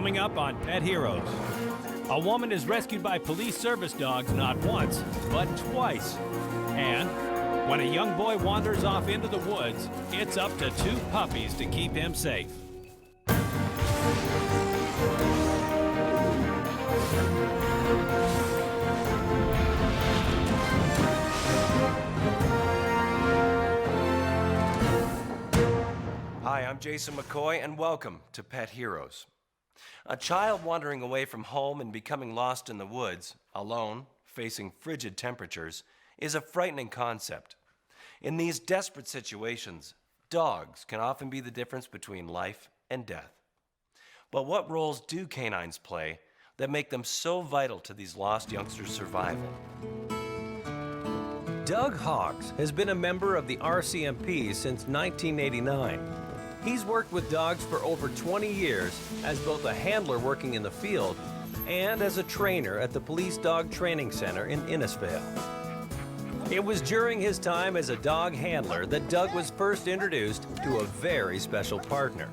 Coming up on Pet Heroes. A woman is rescued by police service dogs not once, but twice. And when a young boy wanders off into the woods, it's up to 2 puppies to keep him safe. Hi, I'm Jason McCoy, and welcome to Pet Heroes. A child wandering away from home and becoming lost in the woods, alone, facing frigid temperatures, is a frightening concept. In these desperate situations, dogs can often be the difference between life and death. But what roles do canines play that make them so vital to these lost youngsters' survival? Doug Hawks has been a member of the RCMP since 1989. He's worked with dogs for over 20 years as both a handler working in the field and as a trainer at the Police Dog Training Center in Innisfail. It was during his time as a dog handler that Doug was first introduced to a very special partner,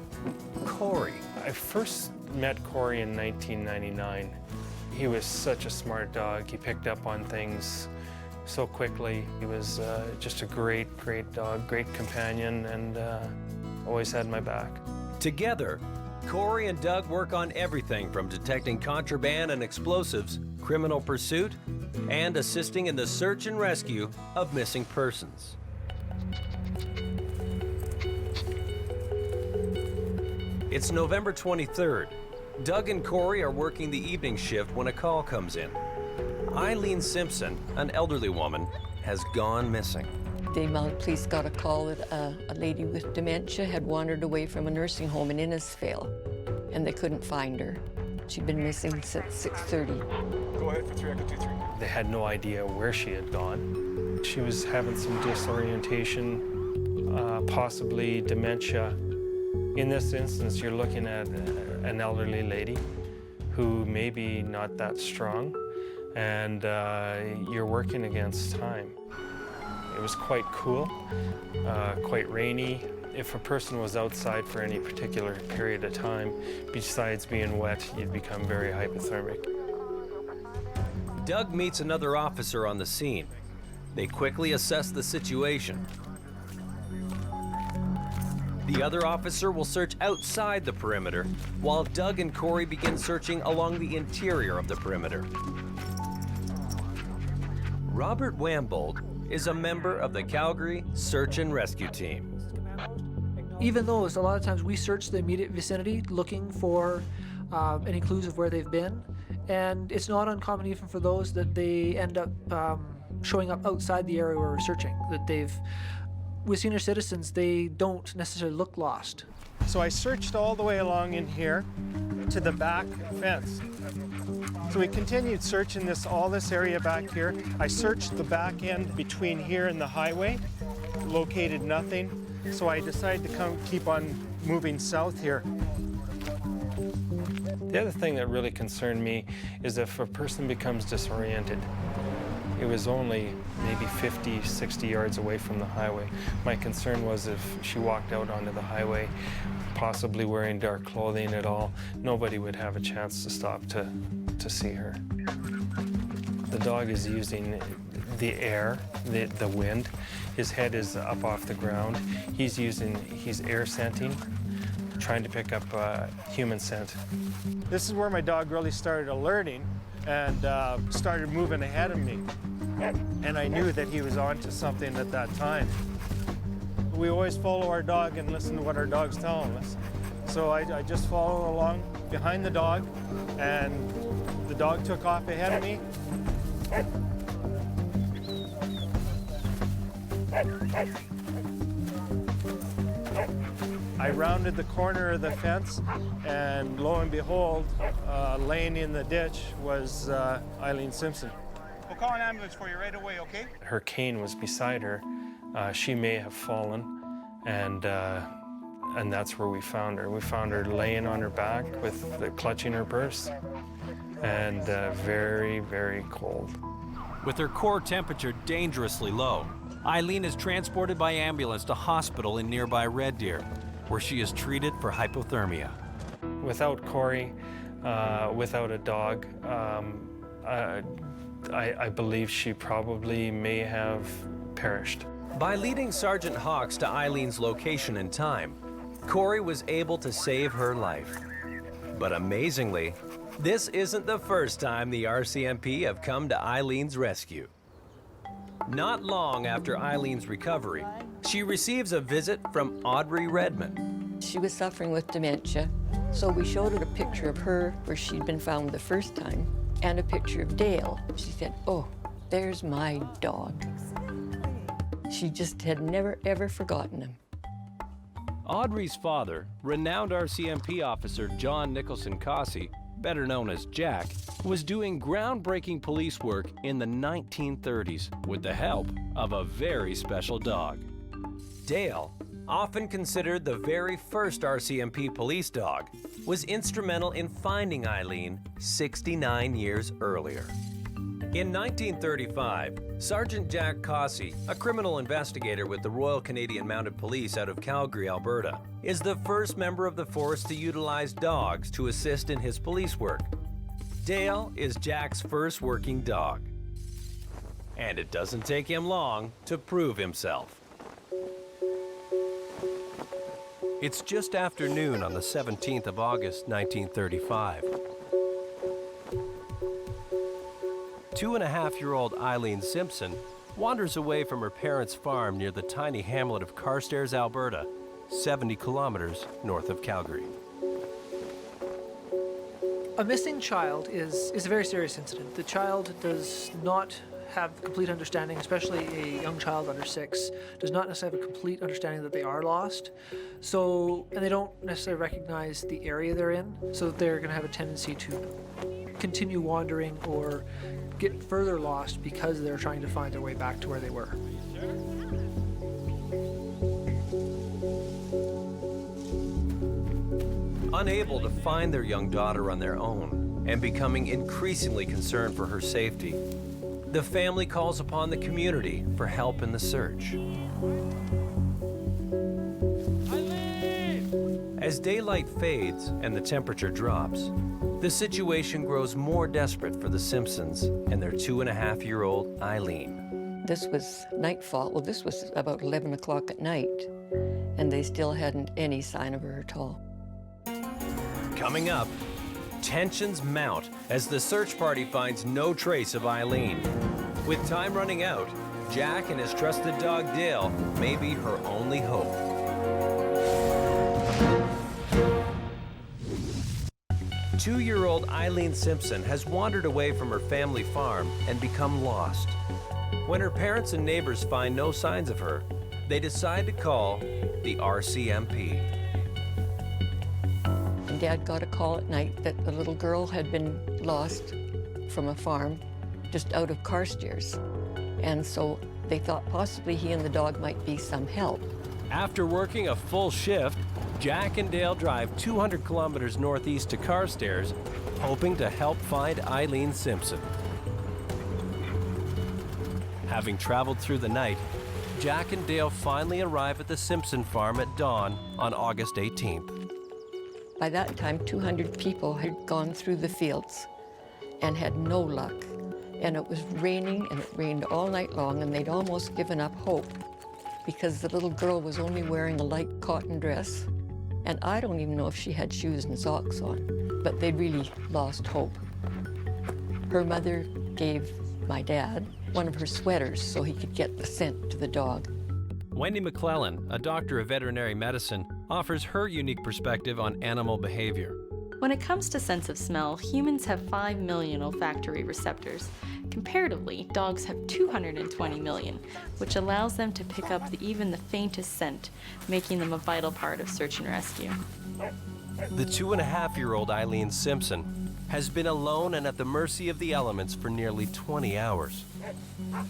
Corey. I first met Corey in 1999. He was such a smart dog. He picked up on things so quickly. He was just a great dog, great companion, and always had my back. Together, Corey and Doug work on everything from detecting contraband and explosives, criminal pursuit, and assisting in the search and rescue of missing persons. It's November 23rd. Doug and Corey are working the evening shift when a call comes in. Eileen Simpson, an elderly woman, has gone missing. The Mount Police got a call that a lady with dementia had wandered away from a nursing home in Innisfail, and they couldn't find her. She'd been missing since 6:30. Go ahead for 3, I could do 3. They had no idea where she had gone. She was having some disorientation, possibly dementia. In this instance, you're looking at an elderly lady who may be not that strong, and you're working against time. It was quite cool, quite rainy. If a person was outside for any particular period of time, besides being wet, you'd become very hypothermic. Doug meets another officer on the scene. They quickly assess the situation. The other officer will search outside the perimeter, while Doug and Corey begin searching along the interior of the perimeter. Robert Wambold is a member of the Calgary Search and Rescue Team. Even those, a lot of times we search the immediate vicinity looking for any clues of where they've been, and it's not uncommon even for those that they end up showing up outside the area where we're searching, that with senior citizens, they don't necessarily look lost. So I searched all the way along in here to the back fence. So we continued searching all this area back here. I searched the back end between here and the highway, located nothing. So I decided to keep on moving south here. The other thing that really concerned me is if a person becomes disoriented. It was only maybe 50, 60 yards away from the highway. My concern was if she walked out onto the highway, possibly wearing dark clothing at all, nobody would have a chance to stop to see her. The dog is using the air, the wind. His head is up off the ground. He's air scenting, trying to pick up human scent. This is where my dog really started alerting and started moving ahead of me. And I knew that he was onto something at that time. We always follow our dog and listen to what our dog's telling us. So I just followed along behind the dog, and the dog took off ahead of me. I rounded the corner of the fence, and lo and behold, laying in the ditch was Eileen Simpson. We'll call an ambulance for you right away, okay? Her cane was beside her. She may have fallen, and that's where we found her. We found her laying on her back clutching her purse, and very, very cold. With her core temperature dangerously low, Eileen is transported by ambulance to hospital in nearby Red Deer, where she is treated for hypothermia. Without Corey, Without a dog, I believe she probably may have perished. By leading Sergeant Hawks to Eileen's location in time, Corey was able to save her life. But amazingly, this isn't the first time the RCMP have come to Eileen's rescue. Not long after Eileen's recovery, she receives a visit from Audrey Redmond. She was suffering with dementia, so we showed her a picture of her where she'd been found the first time and a picture of Dale. She said, "Oh, there's my dog." She just had never, ever forgotten him. Audrey's father, renowned RCMP officer John Nicholson Cossey, better known as Jack, was doing groundbreaking police work in the 1930s with the help of a very special dog. Dale, often considered the very first RCMP police dog, was instrumental in finding Eileen 69 years earlier. In 1935, Sergeant Jack Cossey, a criminal investigator with the Royal Canadian Mounted Police out of Calgary, Alberta, is the first member of the force to utilize dogs to assist in his police work. Dale is Jack's first working dog. And it doesn't take him long to prove himself. It's just after noon on the 17th of August, 1935. 2.5-year-old Eileen Simpson wanders away from her parents' farm near the tiny hamlet of Carstairs, Alberta, 70 kilometers north of Calgary. A missing child is a very serious incident. The child does not have complete understanding, especially a young child under 6, does not necessarily have a complete understanding that they are lost. So, and they don't necessarily recognize the area they're in, so they're going to have a tendency to continue wandering or get further lost because they're trying to find their way back to where they were. Unable to find their young daughter on their own and becoming increasingly concerned for her safety, the family calls upon the community for help in the search. As daylight fades and the temperature drops, the situation grows more desperate for the Simpsons and their 2.5-year-old Eileen. This was nightfall. Well, this was about 11 o'clock at night, and they still hadn't any sign of her at all. Coming up, tensions mount as the search party finds no trace of Eileen. With time running out, Jack and his trusted dog Dale may be her only hope. Two-year-old Eileen Simpson has wandered away from her family farm and become lost. When her parents and neighbors find no signs of her, they decide to call the RCMP. And Dad got a call at night that a little girl had been lost from a farm just out of Carstairs. And so they thought possibly he and the dog might be some help. After working a full shift, Jack and Dale drive 200 kilometers northeast to Carstairs, hoping to help find Eileen Simpson. Having traveled through the night, Jack and Dale finally arrive at the Simpson farm at dawn on August 18th. By that time, 200 people had gone through the fields and had no luck. And it was raining, and it rained all night long, and they'd almost given up hope because the little girl was only wearing a light cotton dress. And I don't even know if she had shoes and socks on, but they'd really lost hope. Her mother gave my dad one of her sweaters so he could get the scent to the dog. Wendy McClellan, a doctor of veterinary medicine, offers her unique perspective on animal behavior. When it comes to sense of smell, humans have 5 million olfactory receptors. Comparatively, dogs have 220 million, which allows them to pick up even the faintest scent, making them a vital part of search and rescue. The 2.5-year-old Eileen Simpson has been alone and at the mercy of the elements for nearly 20 hours.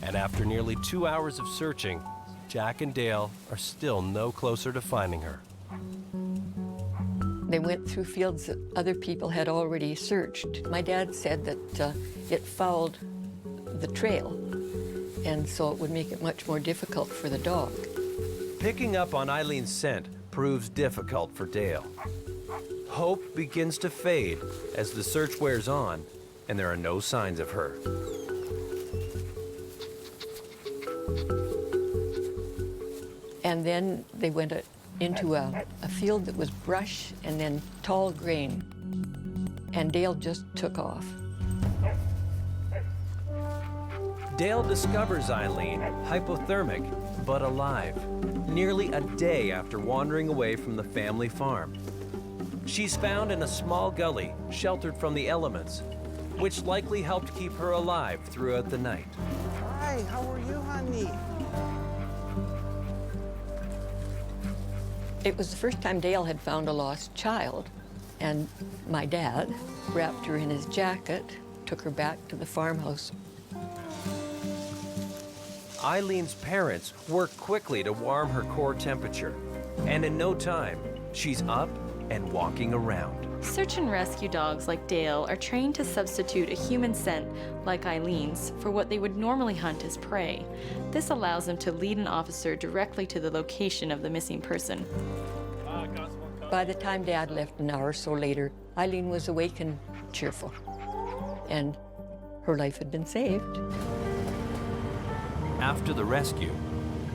And after nearly 2 hours of searching, Jack and Dale are still no closer to finding her. They went through fields that other people had already searched. My dad said that it fouled the trail, and so it would make it much more difficult for the dog. Picking up on Eileen's scent proves difficult for Dale. Hope begins to fade as the search wears on and there are no signs of her. And then they went into a field that was brush and then tall grain. And Dale just took off. Dale discovers Eileen hypothermic but alive, nearly a day after wandering away from the family farm. She's found in a small gully, sheltered from the elements, which likely helped keep her alive throughout the night. Hi, how are you, honey? It was the first time Dale had found a lost child, and my dad wrapped her in his jacket, took her back to the farmhouse. Eileen's parents work quickly to warm her core temperature, and in no time, she's up and walking around. Search and rescue dogs like Dale are trained to substitute a human scent, like Eileen's, for what they would normally hunt as prey. This allows them to lead an officer directly to the location of the missing person. By the time Dad left an hour or so later, Eileen was awake and cheerful, and her life had been saved. After the rescue,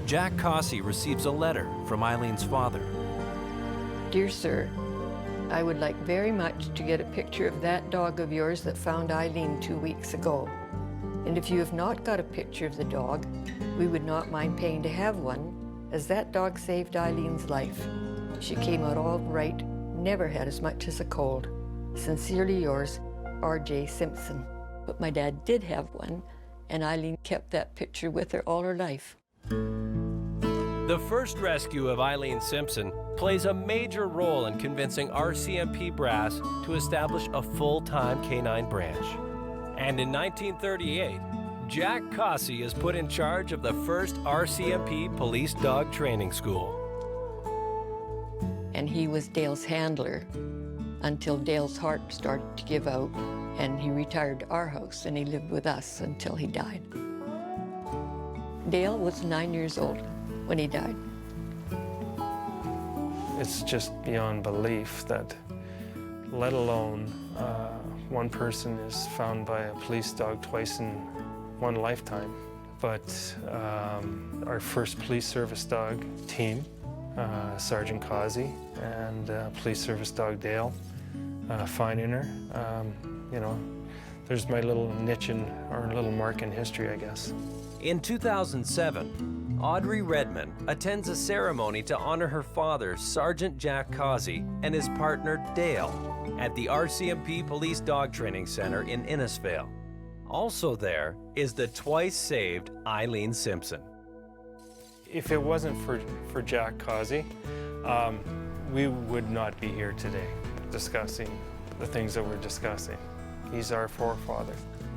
Jack Cossey receives a letter from Eileen's father. Dear sir, I would like very much to get a picture of that dog of yours that found Eileen 2 weeks ago. And if you have not got a picture of the dog, we would not mind paying to have one, as that dog saved Eileen's life. She came out all right, never had as much as a cold. Sincerely yours, R.J. Simpson. But my dad did have one, and Eileen kept that picture with her all her life. The first rescue of Eileen Simpson plays a major role in convincing RCMP brass to establish a full-time canine branch. And in 1938, Jack Cossey is put in charge of the first RCMP police dog training school. And he was Dale's handler until Dale's heart started to give out, and he retired to our house, and he lived with us until he died. Dale was 9 years old when he died. It's just beyond belief that, let alone one person is found by a police dog twice in one lifetime. But our first police service dog team, Sergeant Causey, and police service dog Dale, finding her, you know, there's my little niche or little mark in history, I guess. In 2007, Audrey Redmond attends a ceremony to honor her father, Sergeant Jack Causey, and his partner, Dale, at the RCMP Police Dog Training Center in Innisfail. Also there is the twice-saved Eileen Simpson. If it wasn't for Jack Causey, we would not be here today discussing the things that we're discussing. He's our forefather.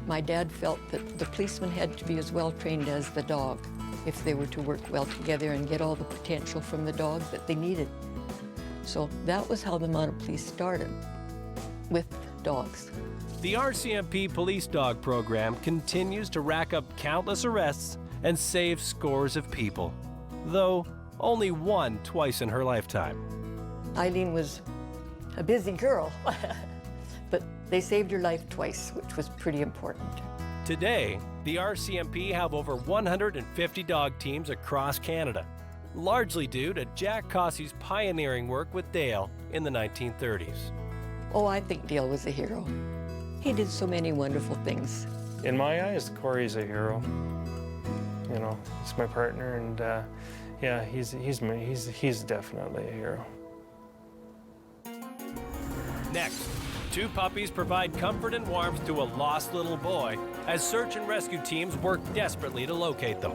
My dad felt that the policeman had to be as well trained as the dog if they were to work well together and get all the potential from the dog that they needed. So that was how the Mounted Police started, with dogs. The RCMP Police Dog Program continues to rack up countless arrests and save scores of people, though only one twice in her lifetime. Eileen was a busy girl, but they saved her life twice, which was pretty important. Today, the RCMP have over 150 dog teams across Canada, largely due to Jack Cossey's pioneering work with Dale in the 1930s. Oh, I think Dale was a hero. He did so many wonderful things. In my eyes, Corey's a hero. You know, he's my partner, and yeah, he's definitely a hero. Next, two puppies provide comfort and warmth to a lost little boy as search and rescue teams work desperately to locate them.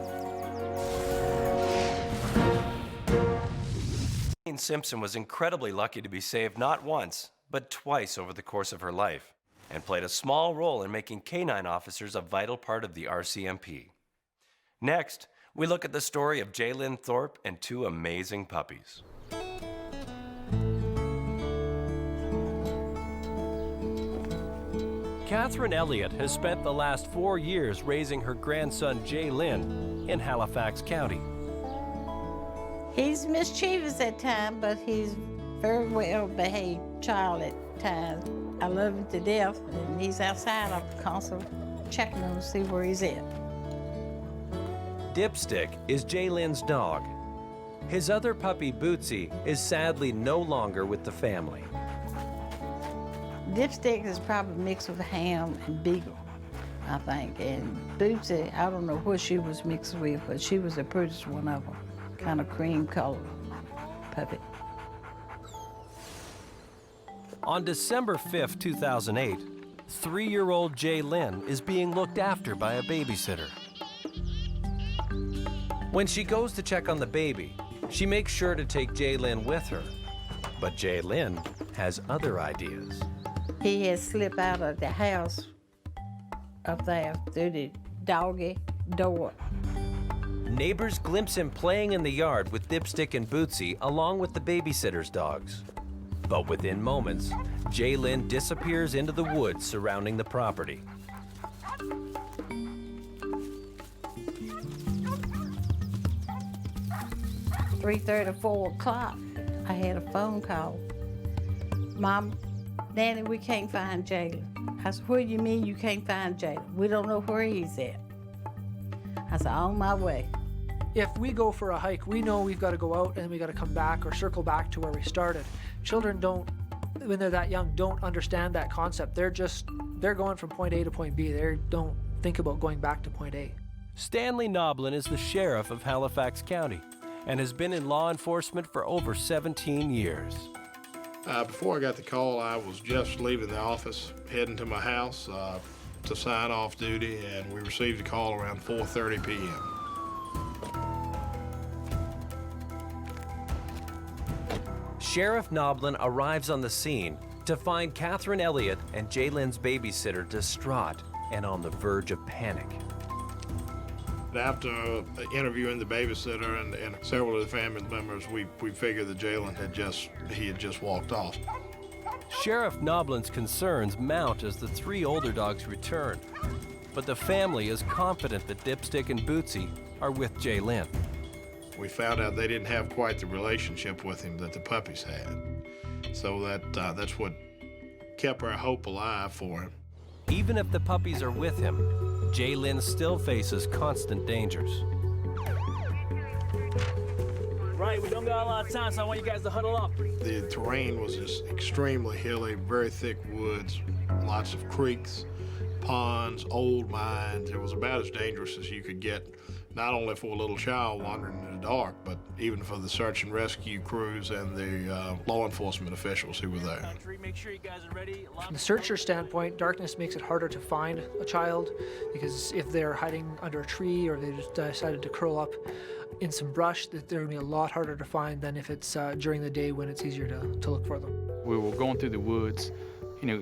Eileen Simpson was incredibly lucky to be saved not once, but twice over the course of her life, and played a small role in making canine officers a vital part of the RCMP. Next, we look at the story of Jalen Thorpe and two amazing puppies. Catherine Elliott has spent the last 4 years raising her grandson Jalen in Halifax County. He's mischievous at times, but he's very well behaved child at times. I love him to death, and he's outside. I'm constantly checking him to see where he's at. Dipstick is Jalen's dog. His other puppy, Bootsy, is sadly no longer with the family. Dipstick is probably mixed with Ham and Beagle, I think. And Bootsy, I don't know what she was mixed with, but she was the prettiest one of them. Kind of cream colored puppy. On December 5th, 2008, 3-year-old Jalen is being looked after by a babysitter. When she goes to check on the baby, she makes sure to take Jalen with her. But Jalen has other ideas. He had slipped out of the house up there through the doggy door. Neighbors glimpse him playing in the yard with Dipstick and Bootsy along with the babysitter's dogs. But within moments, Jalen disappears into the woods surrounding the property. 3:30, 4 o'clock, I had a phone call. Mom, Daddy, we can't find Jalen. I said, what do you mean you can't find Jalen? We don't know where he's at. I said, on my way. If we go for a hike, we know we've got to go out and we got to come back or circle back to where we started. Children don't, when they're that young, don't understand that concept. They're going from point A to point B. They don't think about going back to point A. Stanley Noblin is the sheriff of Halifax County and has been in law enforcement for over 17 years. Before I got the call, I was just leaving the office, heading to my house to sign off duty, and we received a call around 4:30 p.m. Sheriff Noblin arrives on the scene to find Catherine Elliott and Jalen's babysitter distraught and on the verge of panic. After interviewing the babysitter and several of the family members, we figured that Jalen had just walked off. Sheriff Noblin's concerns mount as the 3 older dogs return, but the family is confident that Dipstick and Bootsy are with Jalen. We found out they didn't have quite the relationship with him that the puppies had, so that's what kept our hope alive for him. Even if the puppies are with him, Jalen still faces constant dangers. Right, we don't got a lot of time, so I want you guys to huddle up. The terrain was just extremely hilly, very thick woods, lots of creeks, ponds, old mines. It was about as dangerous as you could get, not only for a little child wandering in the dark, but even for the search and rescue crews and the law enforcement officials who were there. Make sure you guys are ready. From the searcher standpoint, darkness makes it harder to find a child because if they're hiding under a tree or they just decided to curl up in some brush, they're going to be a lot harder to find than if it's during the day when it's easier to look for them. We were going through the woods,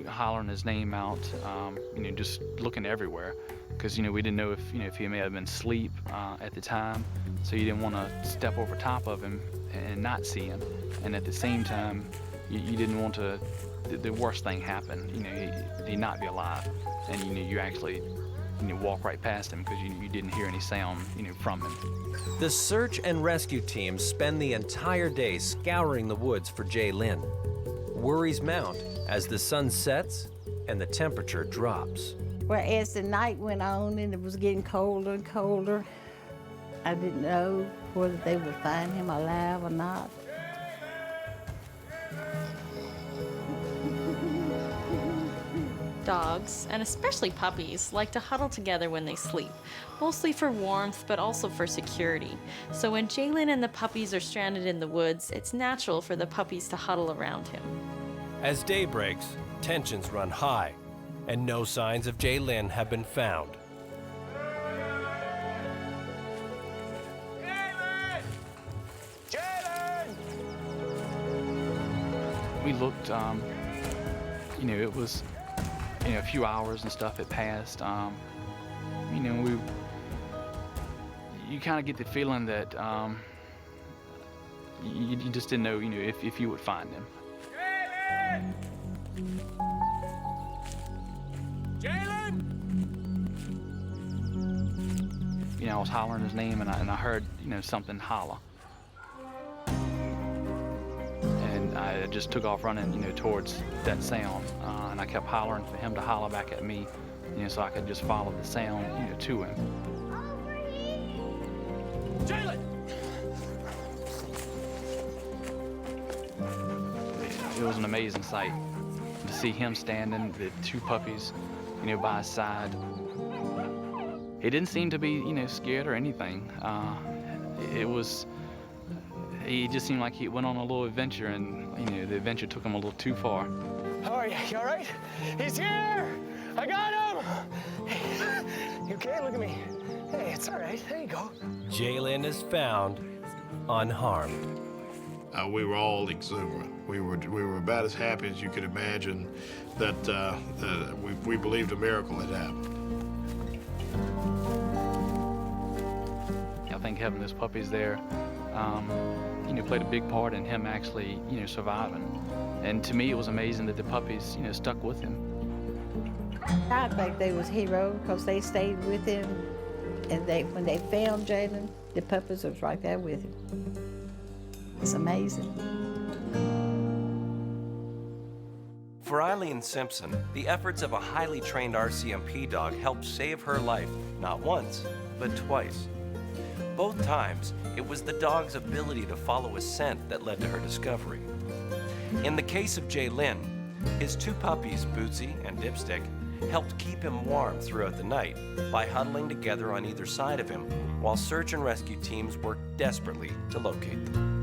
hollering his name out, just looking everywhere. Because, we didn't know if he may have been asleep at the time, so you didn't want to step over top of him and not see him. And at the same time, you didn't want to, the worst thing happen, he not be alive. And, you actually, walk right past him because you didn't hear any sound, from him. The search and rescue teams spend the entire day scouring the woods for Jalen. Worries mount as the sun sets and the temperature drops. Well, as the night went on and it was getting colder and colder, I didn't know whether they would find him alive or not. Dogs, and especially puppies, like to huddle together when they sleep, mostly for warmth, but also for security. So when Jalen and the puppies are stranded in the woods, it's natural for the puppies to huddle around him. As day breaks, tensions run high, and no signs of Jalen have been found. Jalen! We looked, it was, a few hours and stuff had passed. You kind of get the feeling that you just didn't know, if you would find him. Jalen! I was hollering his name and I heard, something holler. And I I just took off running, towards that sound, and I kept hollering for him to holler back at me, so I could just follow the sound, to him. Jalen! It was an amazing sight to see him standing, the two puppies, by his side. He didn't seem to be, scared or anything. He just seemed like he went on a little adventure, and the adventure took him a little too far. How are you? You all right? He's here! I got him! You okay? Look at me. Hey, it's all right. There you go. Jalen is found unharmed. We were all exuberant. We were about as happy as you could imagine that we believed a miracle had happened. I think having those puppies there, played a big part in him actually, surviving. And to me, it was amazing that the puppies, stuck with him. I think they was heroes because they stayed with him, and when they found Jalen, the puppies was right there with him. It's amazing. For Eileen Simpson, the efforts of a highly trained RCMP dog helped save her life, not once, but twice. Both times, it was the dog's ability to follow a scent that led to her discovery. In the case of Jalen, his two puppies, Bootsy and Dipstick, helped keep him warm throughout the night by huddling together on either side of him while search and rescue teams worked desperately to locate them.